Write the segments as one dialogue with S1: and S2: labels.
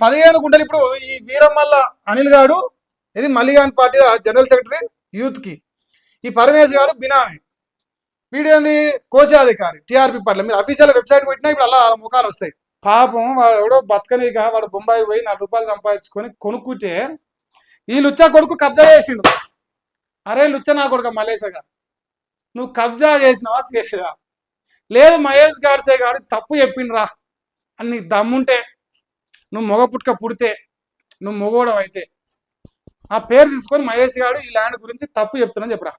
S1: 15 గుంటలు ఇప్పుడు ఈ వీరమల్ల అనిల్ గాడు ఇది మల్లిగాన్ పార్టీ జనరల్ సెక్రటరీ యూత్ కి, ఈ పరమేశ్ గాడు బినామీ, వీడు ఏంది కోశాధికారి టీఆర్పీ పార్టీలో. మీరు అఫీషియల్ వెబ్సైట్ పెట్టినా ఇప్పుడు అలా ముఖాలు వస్తాయి. పాపం వాడు ఎవడో బతకనిక వాడు బొంబాయి పోయి 4 రూపాయలు సంపాదించుకొని కొనుక్కుంటే ఈ లుచ్చా కొడుకు కబ్జా చేసిండు. అరే లుచ్చ నా కొడుక మలేషగా, నువ్వు కబ్జా చేసినావా చేయలేదా? లేదు మహేష్ గాడ్సే గాడు తప్పు చెప్పిండ్రా అని నీకు దమ్ముంటే, నువ్వు మొగ పుట్టుక పుడితే, నువ్వు మొగోడవు అయితే ఆ పేరు తీసుకొని మహేష్ గాడు ఈ ల్యాండ్ గురించి తప్పు చెప్తున్నా చెప్పరా.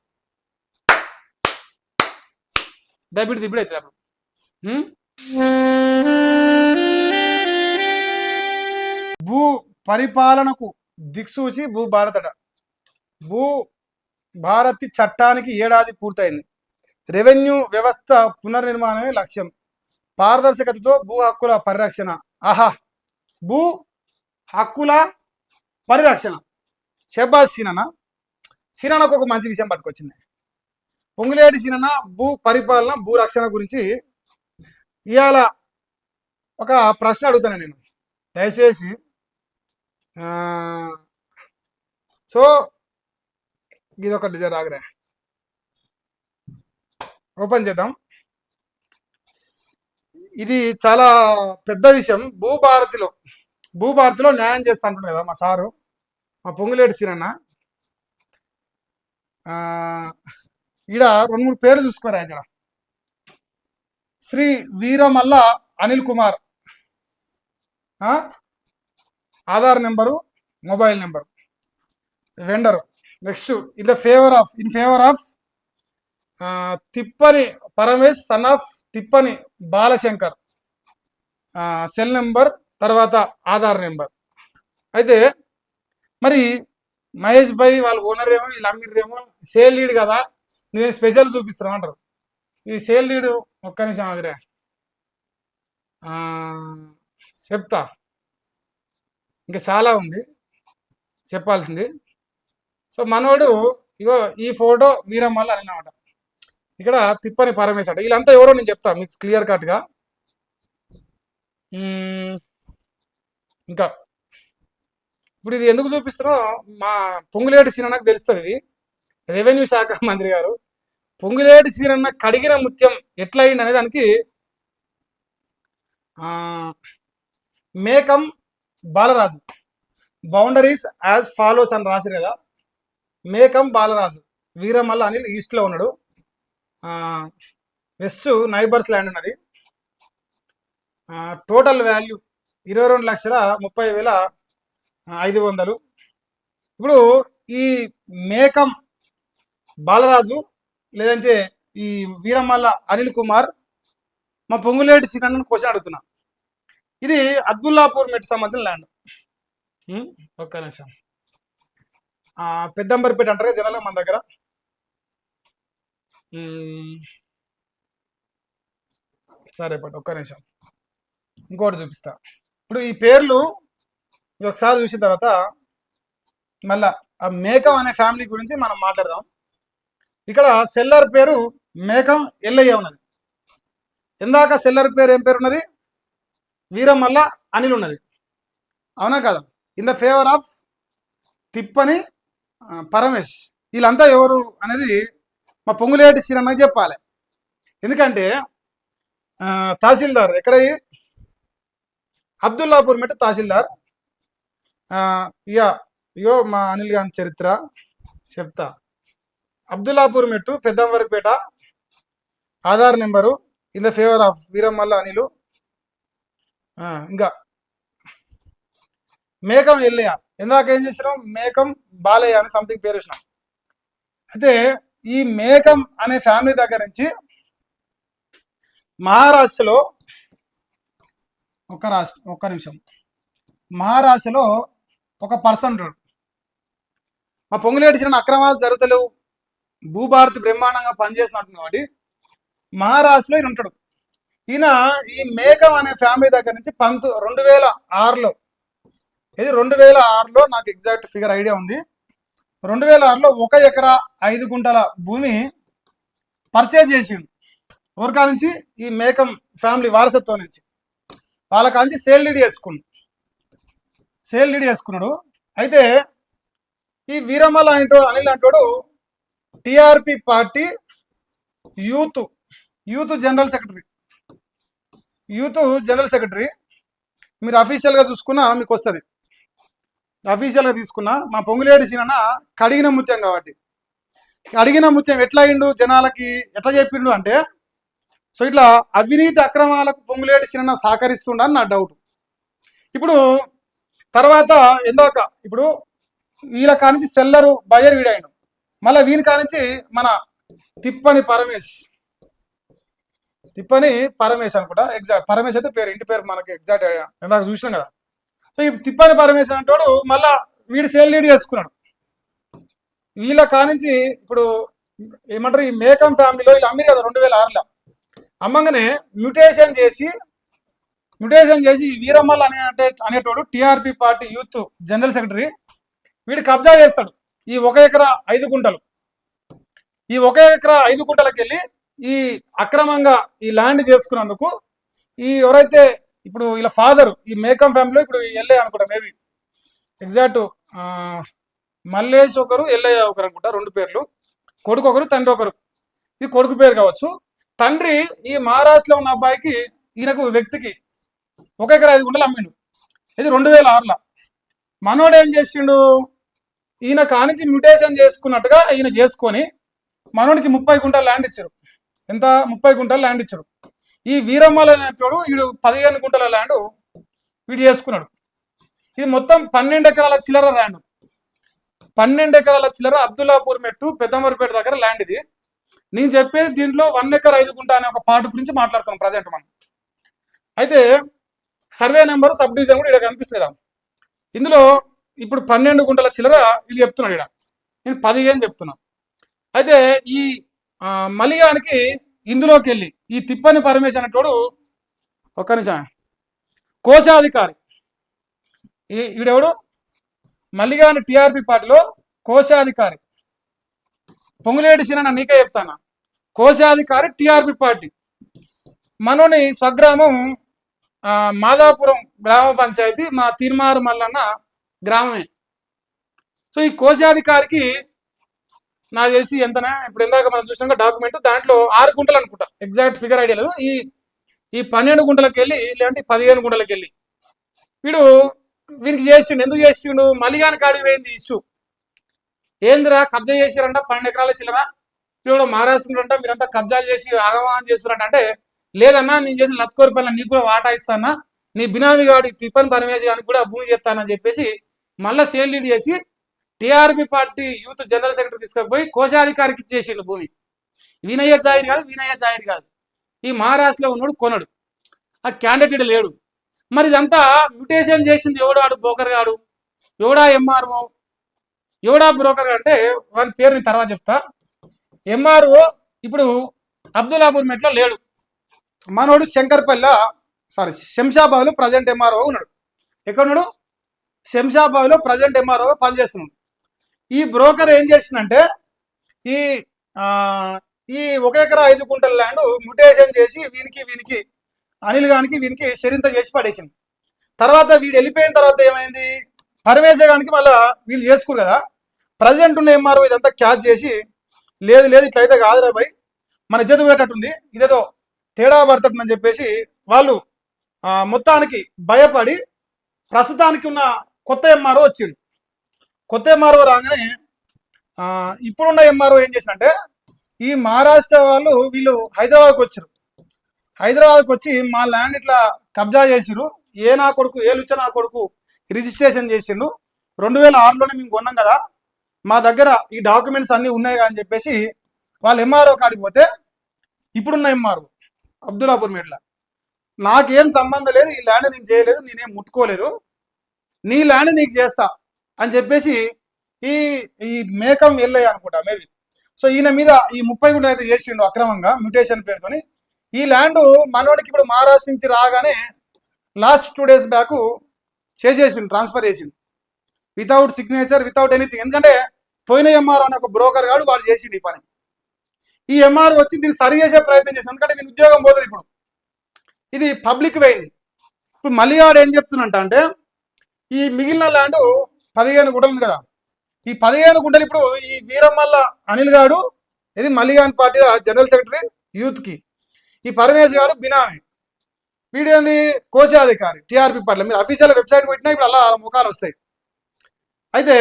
S1: దబిడి దిబిడి అవుతుంది అప్పుడు. భూ పరిపాలనకు దిక్సూచి భూ భారతట. భూ భారతి చట్టానికి ఏడాది పూర్తయింది. రెవెన్యూ వ్యవస్థ పునర్నిర్మాణమే లక్ష్యం. పారదర్శకతతో భూ హక్కుల పరిరక్షణ. ఆహా, భూ హక్కుల పరిరక్షణ. షెబాజ్ సినానకు ఒక మంచి విషయం పట్టుకొచ్చింది. పొంగులేటి సినన్న భూ పరిపాలన భూ రక్షణ గురించి ఇవాళ ఒక ప్రశ్న అడుగుతాను నేను, దయచేసి. సో ఇదొకటి జరాగరే ఓపెన్ చేద్దాం. ఇది చాలా పెద్ద విషయం. భూభారతిలో న్యాయం చేస్తా అంటున్నాడు కదా మా సారు, మా పొంగులేటి సినన్న. ఈడ 2-3 పేర్లు చూసుకోరా జర. Shri Veeramalla Anil Kumar, Aadhaar number, mobile number, vendor. Next in favour of Tippani Paramesh son of Tippani Balashankar, cell number, తర్వాత ఆధార్ నెంబర్. అయితే మరి మహేష్ భాయ్ వాళ్ళు ఓనర్ ఏమో, వీళ్ళు అమ్మిర్రేమో, సేల్ లీడ్ కదా నువ్వేం స్పెషల్ చూపిస్తున్నావు అంటారు. ఈ సేల్ లీడు ఒక్క నిమిషం ఆగిరే చెప్తా, ఇంకా చాలా ఉంది చెప్పాల్సింది. సో మనోడు ఇగో ఈ ఫోటో వీరమల్ల అన్నమాట, ఇక్కడ తిప్పని పరమేశ్ అంట. వీళ్ళంతా ఎవరో నేను చెప్తా మీకు క్లియర్ కట్గా. ఇంకా ఇప్పుడు ఇది ఎందుకు చూపిస్తున్నా, మా పొంగులేటి సీనన్నకు తెలుస్తుంది. ఇది రెవెన్యూ శాఖ మంత్రి గారు పొంగులేటి సీనన్న కడిగిన ముత్యం ఎట్లా అయింది అనే దానికి మేకం బాలరాజు బౌండరీస్ యాజ్ ఫాలోస్ అని రాసిరు కదా. మేకం బాలరాజు వీరమల్ల అనిల్ ఈస్ట్లో ఉన్నాడు, వెస్ట్ నైబర్స్ ల్యాండ్ ఉన్నది. Total value 22,30,500. ఇప్పుడు ఈ మేకం బాలరాజు లేదంటే ఈ వీరమల్ల అనిల్ కుమార్ మా పొంగులేటి సీనన్న క్వశ్చన్ అడుగుతున్నా. ఇది అబ్దుల్లాపూర్ మెట్ సంబంధించిన ల్యాండ్. ఒక్క నిమిషం, పెద్దంబరిపేట అంటారు జనాలు మన దగ్గర. సరే పట్టు, ఒక్క నిమిషం ఇంకోటి చూపిస్తా. ఇప్పుడు ఈ పేర్లు ఒకసారి చూసిన తర్వాత మళ్ళా ఆ మేకం అనే ఫ్యామిలీ గురించి మనం మాట్లాడదాం. ఇక్కడ సెల్లర్ పేరు మేకం ఎల్లయ్య ఉన్నది. ఇందాక సెల్లర్ పేరు ఏం పేరు ఉన్నది? వీరమల్ల అనిల్ ఉన్నది, అవునా కదా? In the favour of Tippani Paramesh. వీళ్ళంతా ఎవరు అనేది మా పొంగులేటి సీనన్నకి చెప్పాలి. ఎందుకంటే తహసీల్దార్ ఎక్కడ, అబ్దుల్లాపూర్ మెట్టు తహసీల్దార్. ఇగో మా అనిల్ గారి చరిత్ర చెప్తా. Abdullapur Mettu Peddamberpet, Aadhaar number, in the favour of Veeramalla Anil. ఇంకా మేకం ఎల్లయ్య, ఇందాక ఏం చేసినాం మేకం బాలయ్య అని సంథింగ్ పేరు వచ్చినాం. అయితే ఈ మేకం అనే ఫ్యామిలీ దగ్గర నుంచి మహారాష్ట్రలో ఒక్క నిమిషం, మహారాష్ట్రలో ఒక పర్సన్ ఉన్నాడు. మా పొంగులేటి సీనన్న అక్రమాలు జరుగుతలేవు, భూభారతి బ్రహ్మాండంగా పనిచేస్తున్నట్టు కాబట్టి మహారాష్ట్రలో ఈయన ఉంటాడు. ఈయన ఈ మేకం అనే ఫ్యామిలీ దగ్గర నుంచి 2006లో, ఇది 2006లో నాకు ఎగ్జాక్ట్ ఫిగర్ ఐడియా ఉంది. 2006లో 1 ఎకరా 5 గుంటల భూమి పర్చేజ్ చేసిండు. ఎవరికా నుంచి? ఈ మేకం ఫ్యామిలీ వారసత్వం నుంచి. వాళ్ళ కాంచి సేల్ డీడ్ చేసుకుండు. సేల్ డీడ్ చేసుకున్నాడు. అయితే ఈ వీరమల్ల అనిల్ అంటాడు TRP party youth youth general secretary మీరు అఫీషియల్గా చూసుకున్నా మీకు వస్తుంది. అఫీషియల్గా తీసుకున్నా మా పొంగులేటి సీనన్న కడిగిన ముత్యం కాబట్టి అడిగిన ముత్యం ఎట్లా అయిండు జనాలకి ఎట్లా చెప్పిండు అంటే సో ఇట్లా అవినీతి అక్రమాలకు పొంగులేటి సీనన్న సహకరిస్తుండని నా డౌట్. ఇప్పుడు తర్వాత ఎందాక ఇప్పుడు వీళ్ళ కానించి సెల్లరు బయర్ వీడాయిండు, మళ్ళీ వీని కానించి మన తిప్పని పరమేశ్ అనుకుంటా, ఎగ్జాక్ట్ పరమేశ్ అయితే పేరు, ఇంటి పేరు మనకి ఎగ్జాక్ట్ ఇందాక చూసినాం కదా. సో ఈ తిప్పని పరమేశ్ అంటాడు మళ్ళా వీడు సేల్ లీడ్ చేసుకున్నాడు. వీళ్ళ కానించి ఇప్పుడు ఏమంటారు ఈ మేకం ఫ్యామిలీలో వీళ్ళు అమ్మిరు కదా 2006లో, అమ్మంగానే మ్యూటేషన్ చేసి వీరమల్ల అనేటోడు TRP party youth general secretary వీడు కబ్జా చేస్తాడు ఈ 1 ఎకరా 5 గుంటలు. ఈ 1 ఎకరా 5 గుంటలకు వెళ్ళి ఈ అక్రమంగా ఈ ల్యాండ్ చేసుకున్నందుకు ఈ ఎవరైతే ఇప్పుడు వీళ్ళ ఫాదర్ ఈ మేకం ఫ్యామిలీలో ఇప్పుడు ఎల్ఐ అనుకుంటా, మేబీ ఎగ్జాక్ట్ మల్లేష్ ఒకరు ఎల్లయ్య ఒకరు అనుకుంటా, 2 పేర్లు, కొడుకు ఒకరు తండ్రి ఒకరు. ఇది కొడుకు పేరు కావచ్చు. తండ్రి ఈ మహారాష్ట్రలో ఉన్న అబ్బాయికి ఈయనకు వ్యక్తికి 1 ఎకరా 5 గుంటలు అమ్మిండు. ఇది 2006లో. మనోడు ఏం చేసిండు, ఈయన కానించి మ్యూటేషన్ చేసుకున్నట్టుగా ఈయన చేసుకొని మనోడికి 30 గుంటల ల్యాండ్ ఇచ్చారు. ఎంత 30 గుంటల ల్యాండ్ ఇచ్చారు. ఈ వీరమల్ల అనేటోడు వీడు 15 గుంటల ల్యాండ్ వీడు చేసుకున్నాడు. ఇది మొత్తం 12 ఎకరాల చిల్లర ల్యాండ్, 12 ఎకరాల చిల్లర అబ్దుల్లాపూర్ మెట్టు పెద్దమరిపేట దగ్గర ల్యాండ్. ఇది నేను చెప్పేది దీంట్లో 1 ఎకరా 5 గుంట అనే ఒక పార్ట్ గురించి మాట్లాడుతున్నాం ప్రజెంట్ మనం. అయితే సర్వే నెంబరు సబ్ డివిజన్ కూడా ఇక్కడ కనిపిస్తుంది. ఇందులో ఇప్పుడు 12 గుంటల చిల్లర వీళ్ళు చెప్తున్నాడు, ఇక్కడ నేను 15 చెప్తున్నా. అయితే ఈ మలిగానికి ఇందులోకి వెళ్ళి ఈ తిప్పని పరమేశ్ అనేటోడు ఒక్క నిమిషం కోశాధికారి, ఈడెవడు మల్లిగాని టిఆర్పి పార్టీలో కోశాధికారి. పొంగులేటి సీనన్న నీకే చెప్తానా, కోశాధికారి టిఆర్పి పార్టీ. మనోని స్వగ్రామం మాదాపురం గ్రామ పంచాయతీ, మా తీర్మారు మల్లన్న గ్రామమే. సో ఈ కోశాధికారికి నా చేసి ఎంతనే ఇప్పుడు ఇందాక మనం చూసినాక డాక్యుమెంట్ దాంట్లో 6 గుంటలు అనుకుంటా, ఎగ్జాక్ట్ ఫిగర్ ఐడియా లేదు. ఈ 12 గుంటలకు వెళ్ళి లేదంటే 15 గుంటలకు వెళ్ళి వీనికి చేసిండు. ఎందుకు చేసిండు, మలిగాని కాడికి పోయింది ఇష్యూ. ఏందిరా కబ్జా చేసిరంట 12 ఎకరాల చిల్లరా, ఇప్పుడు మహారాష్ట్రంట మీరంతా కబ్జాలు చేసి ఆగమనం చేస్తున్నారంట అంటే, లేదన్నా నేను చేసిన లత్కోరి పనులు నీకు కూడా వాటా ఇస్తానా, నీ బినామీ గాడి తిప్పని పరమేశ్ గారికి కూడా భూమి చేస్తానని చెప్పేసి మళ్ళీ సేల్ డీడ్ చేసి TRP party youth general secretary తీసుకుపోయి కోశాధికారికి ఇచ్చేసిండు భూమి. వీనయ్య జాయిర్ కాదు, ఈ మహారాష్ట్రలో ఉన్నాడు కొనడు, ఆ క్యాండిడేట్ లేడు. మరి ఇదంతా మ్యూటేషన్ చేసింది ఎవడు, ఆడు బ్రోకర్ గాడు, ఎవడా ఎంఆర్ఓ, ఎవడా బ్రోకర్ అంటే వాని పేరు నేను తర్వాత చెప్తా. ఎంఆర్ఓ ఇప్పుడు అబ్దుల్లాపూర్ మెట్లో లేడు, మనోడు శంషాబాద్లో ప్రజెంట్ ఎంఆర్ఓ ఉన్నాడు. ఎక్కడున్నాడు, శంషాబాద్లో ప్రజెంట్ ఎంఆర్ఓ పనిచేస్తున్నాడు. ఈ బ్రోకర్ ఏం చేసిందంటే ఈ 1 ఎకరా 5 గుంటల ల్యాండ్ మ్యూటేషన్ చేసి వీనికి అనిల్ గానికి వీనికి శరింత చేసి పడేసింది. తర్వాత వీడు వెళ్ళిపోయిన తర్వాత ఏమైంది, పరమేశ గానికి మళ్ళీ వీళ్ళు చేసుకురు కదా, ప్రజెంట్ ఉన్న ఎంఆర్ఓ ఇదంతా క్యాచ్ చేసి లేదు ఇట్లయితే కాదురా భయ్ మన ఇజ్జత్ పోయేటట్టుంది, ఇదేదో తేడా పడుతుందని చెప్పేసి వాళ్ళు మొత్తానికి భయపడి ప్రస్తుతానికి ఉన్న కొత్త ఎంఆర్ఓ వచ్చిండు. కొత్త ఎంఆర్ఓ రాగానే ఇప్పుడున్న ఎంఆర్ఓ ఏం చేసినంటే ఈ మహారాష్ట్ర వీళ్ళు హైదరాబాద్కి వచ్చారు. హైదరాబాద్కి వచ్చి మా ల్యాండ్ ఇట్లా కబ్జా చేసిరు, ఏ లుచ్చ నా కొడుకు రిజిస్ట్రేషన్ చేసిండు, 2006లోనే మేము కొన్నాం కదా, మా దగ్గర ఈ డాక్యుమెంట్స్ అన్నీ ఉన్నాయి అని చెప్పేసి వాళ్ళు ఎంఆర్ఓ కాడికి పోతే ఇప్పుడున్న ఎంఆర్ఓ అబ్దుల్లాపూర్ మెట్ల నాకేం సంబంధం లేదు, ఈ ల్యాండ్ నేను చేయలేదు, నేనేం ముట్టుకోలేదు, నీ ల్యాండ్ నీకు చేస్తా అని చెప్పేసి ఈ మేకం వెళ్ళాయి అనుకుంటా మేబీ. సో ఈయన మీద ఈ 30 గుంటలు అయితే చేసిండు అక్రమంగా మ్యూటేషన్ పేరుతోని. ఈ ల్యాండ్ మనోడికి ఇప్పుడు మహారాష్ట్ర నుంచి రాగానే లాస్ట్ 2 days బ్యాక్ చేసేసిండు, ట్రాన్స్ఫర్ చేసిండు వితౌట్ సిగ్నేచర్ వితౌట్ ఎనీథింగ్. ఎందుకంటే పోయిన ఎంఆర్ఓ అనే ఒక బ్రోకర్ గాడు వాడు చేసిండు ఈ పని. ఈ ఎంఆర్ఓ వచ్చి దీన్ని సరి చేసే ప్రయత్నం చేసింది, ఎందుకంటే వీళ్ళు ఉద్యోగం పోతుంది. ఇప్పుడు ఇది పబ్లిక్ పోయింది. ఇప్పుడు మళ్ళీ వాడు ఏం చెప్తున్నట్ట అంటే ఈ మిగిలిన ల్యాండ్ 15 గుంటలు ఉంది కదా, ఈ 15 గుంటలు ఇప్పుడు ఈ వీరమల్ల అనిల్ గాడు ఇది మల్లిగాన్ పార్టీ జనరల్ సెక్రటరీ యూత్ కి, ఈ పరమేశ్ గాడు బినామీ, వీడు ఏంది కోశాధికారి టీఆర్పీ పార్టీలో. మీరు అఫీషియల్ వెబ్సైట్ పెట్టినా ఇప్పుడు అలా ముఖాలు వస్తాయి. అయితే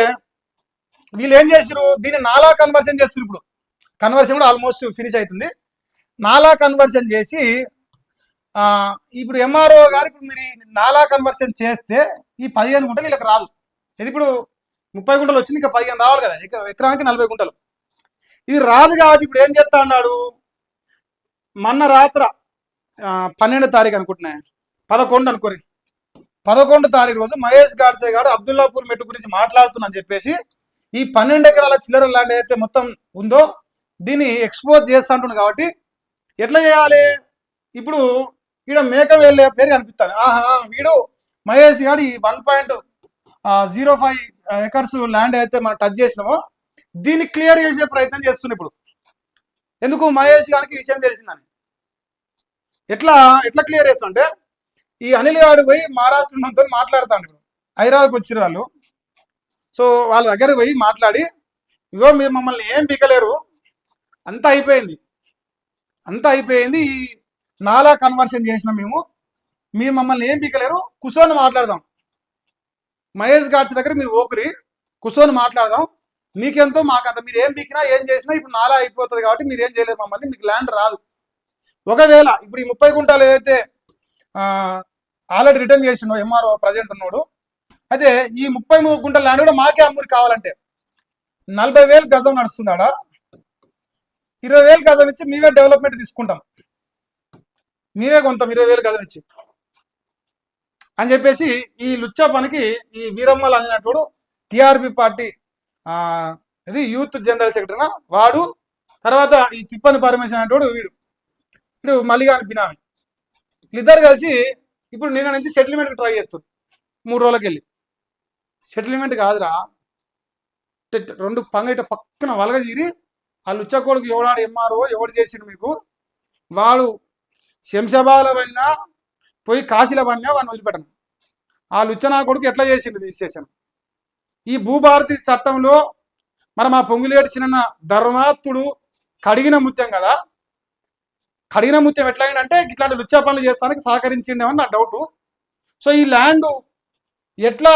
S1: వీళ్ళు ఏం చేసారు, దీన్ని నాలా కన్వర్షన్ చేస్తారు. ఇప్పుడు కన్వర్షన్ కూడా ఆల్మోస్ట్ ఫినిష్ అవుతుంది. నాలా కన్వర్షన్ చేసి ఇప్పుడు ఎంఆర్ఓ గారు ఇప్పుడు మీరు నాలా కన్వర్షన్ చేస్తే ఈ 15 గుంటలు వీళ్ళకి రాదు. ఇది ఇప్పుడు 30 గుంటలు వచ్చింది, ఇంకా 15 రావాలి కదా, ఎకరానికి 40 గుంటలు. ఇది రాదు కాబట్టి ఇప్పుడు ఏం చేస్తా అన్నాడు, మొన్న రాత్ర 12 తారీఖు అనుకుంటున్నా, 11 అనుకోరి, 11 తారీఖు రోజు మహేష్ గాడ్సే గారు అబ్దుల్లాపూర్ మెట్టు గురించి మాట్లాడుతున్నా చెప్పేసి ఈ 12 ఎకరాల చిల్లర ల్యాండ్ అయితే మొత్తం ఉందో దీన్ని ఎక్స్పోజ్ చేస్తా అంటున్నాడు. కాబట్టి ఎట్లా చేయాలి, ఇప్పుడు ఈడ మేక వెళ్ళే పేరు కనిపిస్తుంది. వీడు మహేష్ గారు ఈ 1.05 ఎకర్స్ ల్యాండ్ అయితే మనం టచ్ చేసినామో దీన్ని క్లియర్ చేసే ప్రయత్నం చేస్తున్నాం. ఇప్పుడు ఎందుకు మహేష్ గారికి విషయం తెలిసిందని ఎట్లా క్లియర్ చేస్తుంటే, ఈ అనిల్ గారు పోయి మహారాష్ట్రతో మాట్లాడుతాను. ఇప్పుడు హైదరాబాద్కి వచ్చిన వాళ్ళు, సో వాళ్ళ దగ్గర పోయి మాట్లాడి, ఇగో మీరు మమ్మల్ని ఏం పీకలేరు, అంతా అయిపోయింది, ఈ నాలా కన్వర్షన్ చేసిన మీరు మమ్మల్ని ఏం పీకలేరు, కూర్చొని మాట్లాడదాం, మహేష్ గాడ్స్ దగ్గర మీరు ఓకరి కూర్చొని మాట్లాడదాం, మీకెంతో మాకంత, మీరు ఏం పీకినా ఏం చేసినా ఇప్పుడు నాలా అయిపోతుంది కాబట్టి మీరు ఏం చేయలేరు మమ్మల్ని, మీకు ల్యాండ్ రాదు. ఒకవేళ ఇప్పుడు ఈ 30 గుంటలు ఏదైతే ఆల్రెడీ రిటర్న్ చేసిండో ఎంఆర్ఓ ప్రజెంట్ ఉన్నాడు, అయితే ఈ 33 గుంటల ల్యాండ్ కూడా మాకే అమ్ముడు కావాలంటే 40,000 గజం నడుస్తుంది. ఆడ 20,000 గజం ఇచ్చి మేమే డెవలప్మెంట్ తీసుకుంటాం, మేమే కొంటాం 20,000 గజం ఇచ్చి అని చెప్పేసి ఈ లుచ్చా పనికి ఈ వీరమ్మల్ అనేటోడు టీఆర్పీ పార్టీ ఇది యూత్ జనరల్ సెక్రటరీనా వాడు, తర్వాత ఈ తిప్పని పరమేశ్వర్ అనేటోడు వీడు మల్లిగాని బినామీ, వీళ్ళిద్దరు కలిసి ఇప్పుడు నిన్న నుంచి సెటిల్మెంట్కి ట్రై చేస్తారు. 3 రోజులకి వెళ్ళి సెటిల్మెంట్ కాదురా, 2 పంగ పక్కన వలగ తీరి ఆ లుచ్చా కొడుకు ఎవడాడు ఎంఆర్ఓ ఎవడు చేసిండు మీకు, వాడు శంషాబాద్లో పడినా పోయి కాశీలో పడినా వాడిని వదిలిపెట్టను, ఆ లుచ్చనా కొడుకు ఎట్లా చేసిండు రిజిస్ట్రేషన్. ఈ భూభారతి చట్టంలో మరి మా పొంగులేటి చిన్న ధర్మాత్ముడు కడిగిన ముత్యం కదా, కడిగిన ముత్యం ఎట్లా అయిందంటే ఇట్లాంటి లుచ్చా పనులు చేస్తానికి సహకరించిండేమని నా డౌటు. సో ఈ ల్యాండ్ ఎట్లా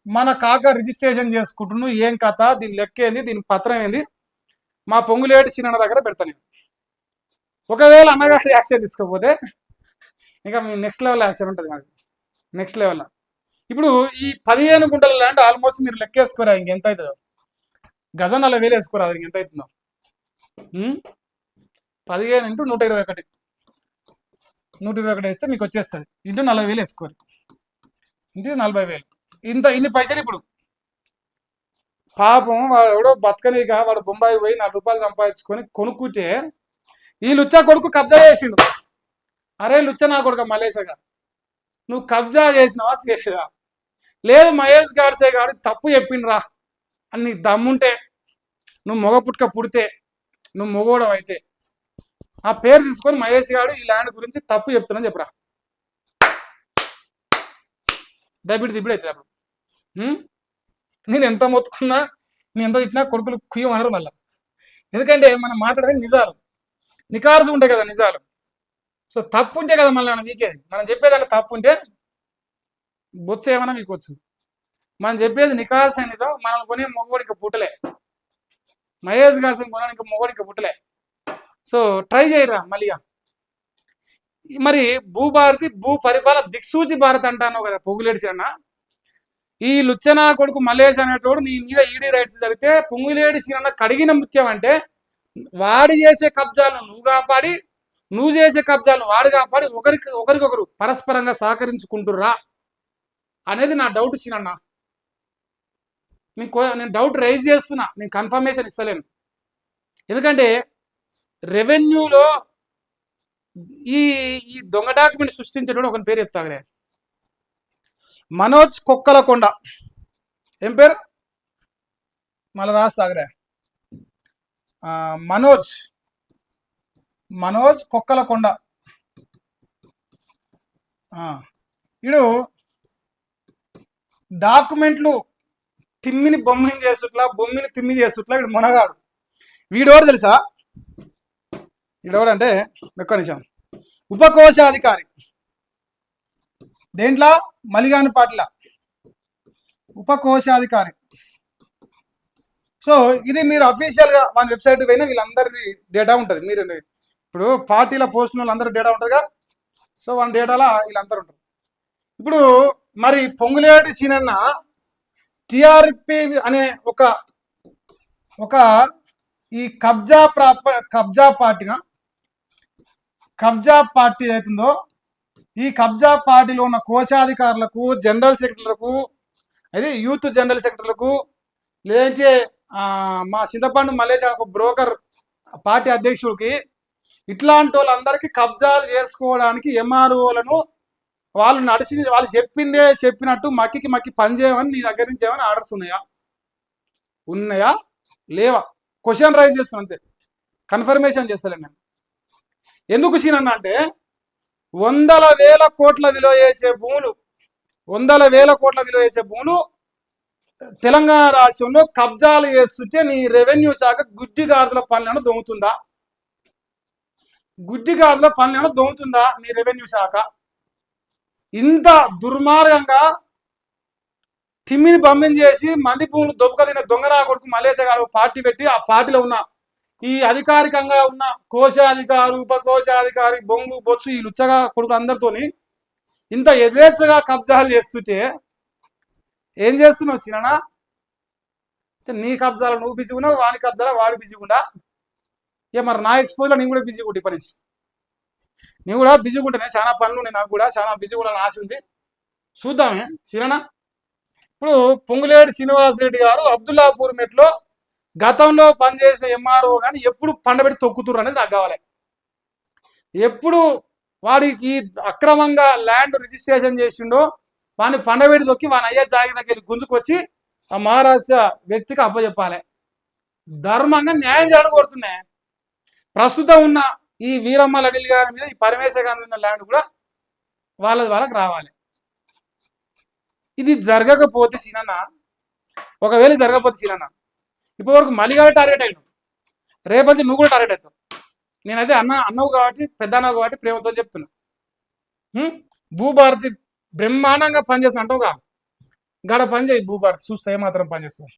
S1: మన కాక రిజిస్ట్రేషన్ చేసుకుంటున్నాను, ఏం కథ, దీని లెక్క ఏంది, దీని పత్రం ఏంది, మా పొంగులేటి చిన్న దగ్గర పెడతాను. ఒకవేళ అన్నగారి యాక్షన్ తీసుకోకపోతే ఇంకా మీ నెక్స్ట్ లెవెల్ యాక్షన్ ఉంటుంది మాకు, నెక్స్ట్ లెవెల్లో. ఇప్పుడు ఈ 15 గుంటల ల్యాండ్ ఆల్మోస్ట్ మీరు లెక్కేసుకోరా, ఇంకెంత అవుతుందో, గజం 40,000 వేసుకోరా, అది ఎంత అవుతుందో, 15 × 121 వేస్తే మీకు వచ్చేస్తుంది, ఇంటూ 40,000 వేసుకోరు, ఇంటూ 40,000, ఇన్ని పైసలు. ఇప్పుడు పాపం వాడు ఎవడో బతకనీక వాడు బొంబాయి పోయి 4 రూపాయలు సంపాదించుకొని కొనుక్కుంటే ఈ లుచ్చా కొడుకు కబ్జా చేసిండు. అరే లుచ్చా నా కొడుక మలేషియాగా, నువ్వు కబ్జా చేసినావా చేయలేదా, లేదు మహేష్ గాడ్సే గాడు తప్పు చెప్పిండ్రా అని నీకు దమ్ముంటే, నువ్వు మొగ పుట్టుక పుడితే, నువ్వు మొగోడవు అయితే ఆ పేరు తీసుకొని మహేష్ గాడు ఈ ల్యాండ్ గురించి తప్పు చెప్తున్నాను చెప్పరా, దిబ్బడి అవుతుంది. అప్పుడు నేను ఎంత మొత్తుకున్నా, నేను ఎంత ఇచ్చినా కొడుకులు కుయ్యమనరు మళ్ళా, ఎందుకంటే మనం మాట్లాడేది నిజాలు, నికార్సు ఉంటాయి కదా నిజాలు. సో తప్పు ఉంటే కదా మళ్ళీ మీకేది, మనం చెప్పేదాంట్లో తప్పు ఉంటే బొత్స ఏమన్నా మీకు వచ్చు, మనం చెప్పేది నికార్సు నిజం. మనల్ని కొనే మొగోడికి పుట్టలే, మహేష్ గాడ్సన్ కొనడానికి మొగోడికి పుట్టలే. సో ట్రై చేయరా మళ్ళీగా. మరి భూభారతి భూ పరిపాలన దిక్సూచి భారత్ అంటాను కదా పొంగులేటి అన్న, ఈ లుచ్చనా కొడుకు మల్లేష్ అనేటోడు నీ మీద ఈడీ రైట్స్ జరిగితే పొంగులేటి సీనన్న కడిగిన ముత్యం అంటే వాడి చేసే కబ్జాలను నువ్వు కాపాడి, నువ్వు చేసే కబ్జాలను వాడు కాపాడి ఒకరికొకరు పరస్పరంగా సహకరించుకుంటుర్రా అనేది నా డౌట్ సీనన్న. నేను డౌట్ రైజ్ చేస్తున్నా, నేను కన్ఫర్మేషన్ ఇస్తలేను. ఎందుకంటే రెవెన్యూలో ఈ దొంగ డాక్యుమెంట్ సృష్టించేటోడు ఒక పేరు చెప్తాగలే, మనోజ్ కొక్కలకొండ. ఏం పేరు మళ్ళీ రాస్తాగరే, మనోజ్ కొక్కలకొండ. వీడు డాక్యుమెంట్లు తిమ్మిని బొమ్మిని చేసుట్లా, బొమ్మిని తిమ్మి చేసుట్లా వీడు మునగాడు. వీడోడు తెలుసా? వీడోడంటే ఒక్క నిమిషం, ఉపకోశాధికారి. దేంట్లో? మలిగాని పాటిల ఉపకోశాధికారి. సో ఇది మీరు అఫీషియల్గా మన వెబ్సైట్ పోయినా వీళ్ళందరి డేటా ఉంటుంది. మీరు ఇప్పుడు పార్టీల పోస్టుల వాళ్ళందరూ డేటా ఉంటుందిగా. సో వాళ్ళ డేటాలో వీళ్ళందరూ ఉంటారు. ఇప్పుడు మరి పొంగులేటి సీనన్న టిఆర్పి అనే ఒక ఈ కబ్జా పార్టీ అవుతుందో, ఈ కబ్జా పార్టీలో ఉన్న కోశాధికారులకు, జనరల్ సెక్రటరీలకు, అది యూత్ జనరల్ సెక్రటరీలకు, లేదంటే మా చింతపండు మల్లేష్ ఒక బ్రోకర్ పార్టీ అధ్యక్షుడికి, ఇట్లాంటి వాళ్ళందరికీ కబ్జాలు చేసుకోవడానికి ఎంఆర్ఓలను వాళ్ళు చెప్పిందే చెప్పినట్టు మక్కి పని చేయమని నీ దగ్గర నుంచి ఏమైనా ఆర్డర్స్ ఉన్నాయా లేవా? క్వశ్చన్ రైజ్ చేస్తున్నా అంతే, కన్ఫర్మేషన్ చేస్తలే నేను. ఎందుకు సీనన్నా అంటే 100,000 కోట్ల విలువ చేసే భూములు, 100,000 కోట్ల విలువ చేసే భూములు తెలంగాణ రాష్ట్రంలో కబ్జాలు చేస్తుంటే నీ రెవెన్యూ శాఖ గుడ్డిగాడుల పనులను దొంగతుందా? గుడ్డిగాడుల పనులను దొంగతుందా నీ రెవెన్యూ శాఖ? ఇంత దుర్మార్గంగా తిమ్మిని పంపిణీ చేసి మంది భూములు దొబ్బకదిన దొంగరా కొడుకు మల్లేశ గారు పార్టీ పెట్టి, ఆ పార్టీలో ఉన్న ఈ అధికారికంగా ఉన్న కోశాధికారి, ఉపకోశాధికారి, బొంగు బొచ్చు ఈ లుచ్చగా కొడుకు అందరితోని ఇంత యథేచ్ఛగా కబ్జాలు చేస్తుంటే ఏం చేస్తున్నావు సీనన్నా? నీ కబ్జాలు నువ్వు బిజీ ఉన్నావు, వాడి కబ్జాలు వాడు బిజీ ఉండా. మరి నా ఎక్స్పోజ్లో నేను కూడా బిజీ ఉంటే పని, నేను కూడా బిజీగా ఉంటేనే చాలా పనులు ఉన్నాయి, నాకు కూడా చాలా బిజీగా ఉండాలని ఆశ ఉంది. చూద్దామే సీనన్నా. ఇప్పుడు పొంగులేటి శ్రీనివాసరెడ్డి గారు అబ్దుల్లాపూర్ మెట్లో గతంలో పనిచేసిన ఎంఆర్ఓ కానీ ఎప్పుడు పండబెట్టి తొక్కుతురు అనేది నాకు కావాలి. ఎప్పుడు వాడికి అక్రమంగా ల్యాండ్ రిజిస్ట్రేషన్ చేసిండో వాడిని పండబెట్టి తొక్కి వాని అయ్యే జాగిరకి వెళ్ళి గుంజుకొచ్చి ఆ మహారాష్ట్ర వ్యక్తికి అప్పచెప్పాలి. ధర్మంగా న్యాయం జరగకూడుతున్నాయి. ప్రస్తుతం ఉన్న ఈ వీరమ్మ లడిల్ గారి మీద ఈ పరమేశ్వర గారి ఉన్న ల్యాండ్ కూడా వాళ్ళకి రావాలి. ఇది జరగకపోతే సీనన్న, ఒకవేళ జరగకపోతే సీనన్న, ఇప్పటివరకు మలిగాడు టార్గెట్ అయ్యాడు, రేపటి నువ్వు కూడా టార్గెట్ అవుతావు. నేనైతే అన్నవు కాబట్టి, పెద్ద అన్నవు కాబట్టి ప్రేమతో చెప్తున్నా. భూభారతి బ్రహ్మాండంగా పనిచేస్తున్నా అంటావు కా, గడ పని చేయి భూభారతి, చూస్తే మాత్రం పనిచేస్తుంది.